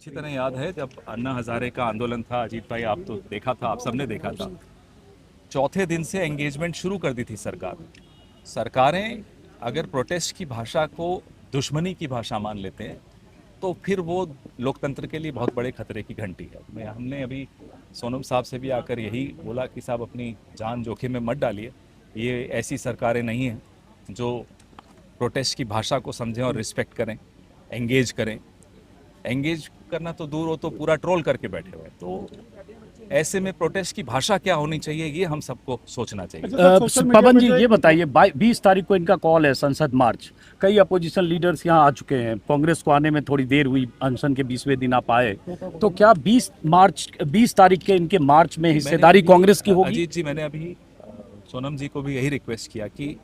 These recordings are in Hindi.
अच्छी तरह याद है जब अन्ना हजारे का आंदोलन था। अजीत भाई, आप तो देखा था, आप सबने देखा था। चौथे दिन से एंगेजमेंट शुरू कर दी थी सरकार। सरकारें अगर प्रोटेस्ट की भाषा को दुश्मनी की भाषा मान लेते हैं तो फिर वो लोकतंत्र के लिए बहुत बड़े खतरे की घंटी है। हमने अभी सोनम साहब से भी आकर यही बोला कि साहब अपनी जान जोखिम में मत डालिए। ये ऐसी सरकारें नहीं हैं जो प्रोटेस्ट की भाषा को समझें और रिस्पेक्ट करें, एंगेज करें। एंगेज करना तो दूर हो, तो पूरा ट्रोल करके बैठे हुए। तो ऐसे में प्रोटेस्ट की भाषा क्या होनी चाहिए, ये हम सबको सोचना चाहिए। पवन जी, ये बताइए, 20 तारीख को इनका कॉल है संसद मार्च। कई अपोजिशन लीडर्स यहाँ आ चुके हैं। कांग्रेस को आने में थोड़ी देर हुई, अनशन के 20वें दिन आप आए। तो क्या 20 तारीख के इनके मार्च में हिस्सेदारी कांग्रेस की होगी? अजीत जी, मैंने अभी सोनम जी को भी यही रिक्वेस्ट किया कि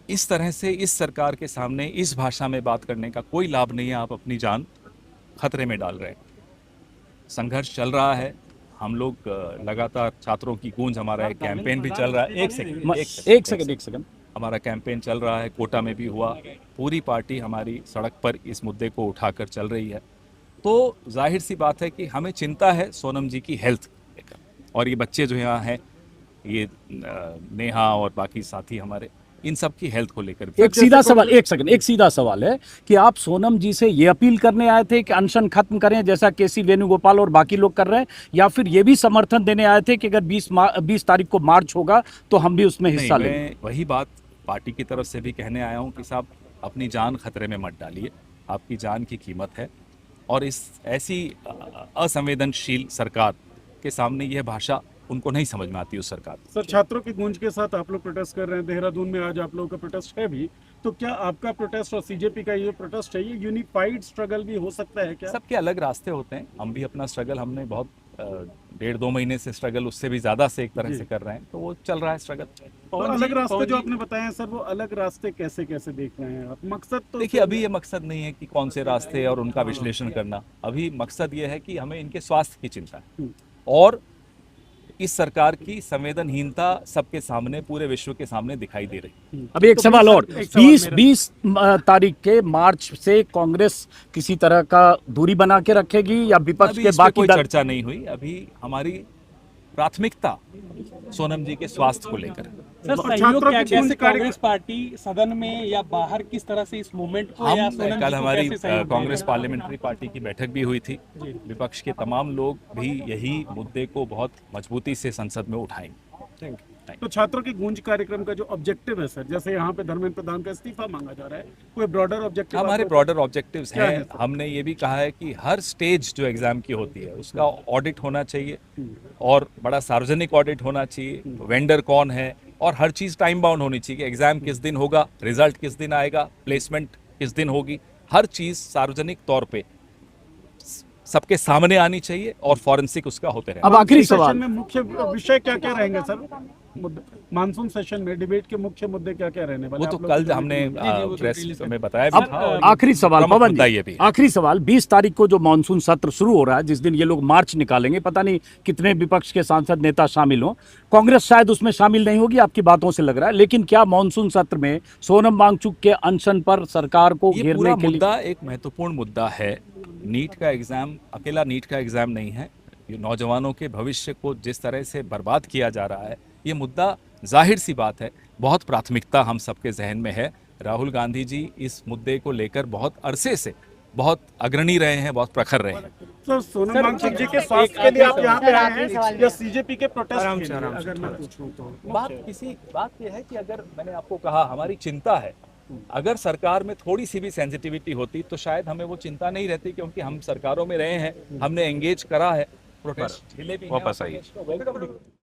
इस तरह से इस सरकार के सामने इस भाषा में बात करने का कोई लाभ नहीं है। आप अपनी जान खतरे में डाल रहे हैं। संघर्ष चल रहा है, हम लोग लगातार, छात्रों की गूंज, हमारा एक कैंपेन भी चल रहा है। एक सेकंड हमारा कैंपेन चल रहा है, कोटा में भी हुआ। पूरी पार्टी हमारी सड़क पर इस मुद्दे को उठाकर चल रही है। तो जाहिर सी बात है कि हमें चिंता है सोनम जी की हेल्थ लेकर, और ये बच्चे जो यहाँ हैं, ये नेहा और बाकी साथी हमारे, इन सब की हेल्थ को लेकर। एक सीधा सवाल है कि आप सोनम जी से ये अपील करने आए थे कि अनशन खत्म करें जैसा केसी वेणुगोपाल और बाकी लोग कर रहे हैं, या फिर ये भी समर्थन देने आए थे कि अगर 20 तारीख को मार्च होगा तो हम भी उसमें हिस्सा लेंगे? मैं वही बात पार्टी की तरफ से भी कहने आया हूं कि साहब अपनी जान खतरे में मत डालिए। आपकी जान की कीमत है, और इस ऐसी असंवेदनशील सरकार के सामने यह भाषा उनको नहीं समझ में आती उस सरकार। सर, छात्रों की गूंज के साथ आप लोग प्रोटेस्ट कर रहे हैं। देहरादून में आज आप लोगों का प्रोटेस्ट है भी, तो क्या आपका प्रोटेस्ट और सीजेपी का ये प्रोटेस्ट है, ये यूनिफाइड स्ट्रगल भी हो सकता है क्या? सबके अलग रास्ते होते हैं। हम भी अपना स्ट्रगल, हमने बहुत 1.5-2 महीने से स्ट्रगल, उससे भी ज्यादा से एक तरह से कर रहे हैं, तो वो चल रहा है स्ट्रगल। तो अलग रास्ते जो आपने बताए हैं सर, वो अलग रास्ते कैसे कैसे देख रहे हैं आप? मकसद तो देखिए, अभी ये मकसद नहीं है कि कौन से रास्ते और उनका विश्लेषण करना। अभी मकसद ये है कि हमें इनके स्वास्थ्य की चिंता है, और इस सरकार की संवेदनहीनता सबके सामने, पूरे विश्व के सामने दिखाई दे रही है। अब एक सवाल और, 20 तारीख के मार्च से कांग्रेस किसी तरह का दूरी बना के रखेगी या विपक्ष के बाकी? कोई चर्चा नहीं हुई। अभी हमारी प्राथमिकता सोनम जी के स्वास्थ्य को लेकर। सर, सहयोग कैसे कांग्रेस पार्टी सदन में या बाहर किस तरह से इस मूवमेंट को, या सोनम कल जी को हमारी कैसे सहयोग कांग्रेस पार्लियामेंट्री पार्टी की बैठक भी हुई थी। विपक्ष के तमाम लोग भी यही मुद्दे को बहुत मजबूती से संसद में उठाएंगे। तो छात्रों की गूंज कार्यक्रम का जो ऑब्जेक्टिव है सर, जैसे यहाँ पे धर्मेंद्र प्रधान का इस्तीफा मांगा जा रहा है, कोई ब्रॉडर ऑब्जेक्टिव? हमारे ब्रॉडर ऑब्जेक्टिव्स हैं। हमने ये भी कहा है कि हर स्टेज जो एग्जाम की होती है उसका ऑडिट होना चाहिए, और बड़ा सार्वजनिक ऑडिट होना चाहिए। वेंडर कौन है, और हर चीज़ टाइम बाउंड होनी चाहिए। एग्जाम किस दिन होगा, रिजल्ट किस दिन आएगा, प्लेसमेंट किस दिन होगी, हर चीज़ सार्वजनिक तौर पे सबके सामने आनी चाहिए, और फॉरेंसिक उसका होते रहे। अब आखिरी सवाल में मुख्य विषय क्या क्या रहेंगे सर? मानसून सेशन में डिबेट के मुख्य मुद्दे क्या क्या रहने वाले? वो तो कल हमने प्रेस में बताया भी था। अब आखिरी सवाल पवन जी, आखिरी सवाल, 20 तारीख को जो मानसून सत्र शुरू हो रहा है, जिस दिन ये लोग मार्च निकालेंगे, पता नहीं कितने विपक्ष के सांसद नेता शामिल हों, कांग्रेस शायद उसमें शामिल नहीं होगी, आपकी बातों से लग रहा है, लेकिन क्या मानसून सत्र में सोनम वांगचुक के अनशन पर सरकार को घेरने के लिए? मुद्दा एक महत्वपूर्ण मुद्दा है। नीट का एग्जाम अकेला नीट का एग्जाम नहीं है। ये नौजवानों के भविष्य को जिस तरह से बर्बाद किया जा रहा है, ये मुद्दा जाहिर सी बात है बहुत प्राथमिकता हम सबके जहन में है। राहुल गांधी जी इस मुद्दे को लेकर बहुत अरसे से बहुत अग्रणी रहे हैं, बहुत प्रखर रहे हैं। सर, सोनम वांगचुक जी के स्वास्थ्य के लिए आप यहाँ पे आए हैं या सीजेपी के प्रोटेस्ट के लिए? अगर मैं पूछूं तो बात यह है कि अगर मैंने आपको कहा हमारी चिंता है, अगर सरकार में थोड़ी सी भी सेंसिटिविटी होती तो शायद हमें वो चिंता नहीं रहती, क्योंकि हम सरकारों में रहे हैं, हमने एंगेज करा है। प्रोटेस्ट वापस आइए।